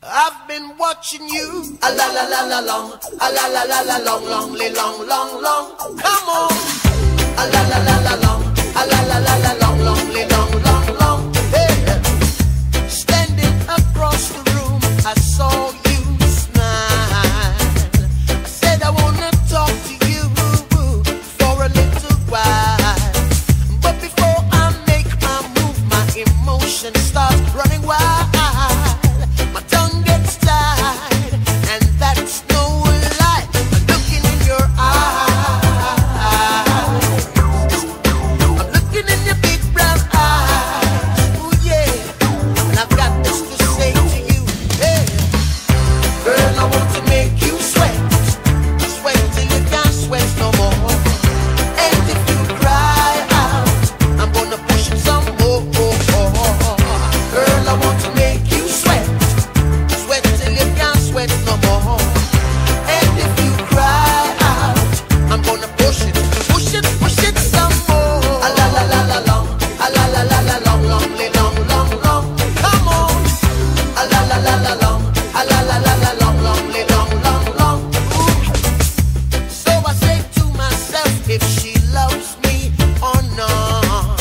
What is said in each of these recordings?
I've been watching you. A la la la la long, a la la la la long, long, long, long, long. Come on. A la la la la long, a la la la la long, long, long, long, long. Hey. Standing across the room, I saw you smile. I said I wanna talk to you for a little while. But before I make my move, my emotions start running wild. My tongue gets tied, and that's no lie. I'm looking in your eyes. I'm looking in your big brown eyes. Ooh, yeah. And I've got this to say to you. Hey, girl, I want to make you sweat. Sweat till you can't sweat no more. And if you cry out, I'm gonna push it some more. Girl, I want to make you sweat. Sweat till you can't sweat no more. And if you cry out, I'm gonna push it some more. A la la la la long, a la la la la long, long, long, long, long. Come on. A la la la la long, a la la la la long, long, long, long, long. Ooh. So I say to myself, if she loves me or not.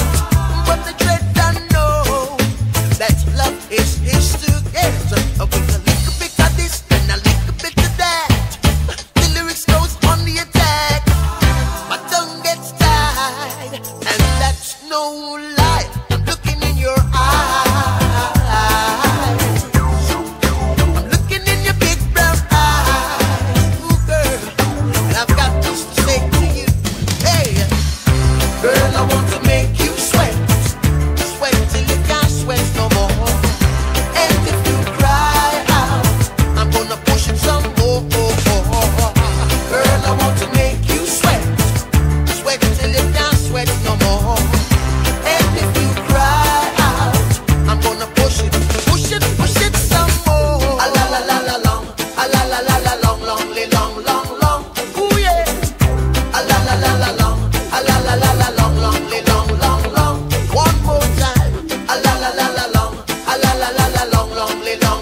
But the dread I know that love is together. With a little bit of this and a little bit of that, the lyrics goes on the attack. My tongue gets tied, and that's no lie. I'm looking in your eyes. I'm looking in your big brown eyes. Ooh, girl, and I've got this to say to you. Hey, girl, I want to make you sweat. Sweat till you can't sweat no more. And if you cry out, I'm gonna push it some more. Girl, I want to make you sweat. Sweat till you can't sweat no more. And if you cry out, I'm gonna push it some more. A la la la la long, a la la la la long, long, long, long, long. Ooh yeah. A la la la la long, a la la la la long, long, long, long, long. One more time. A la la la la long, a la la la la long, long, long.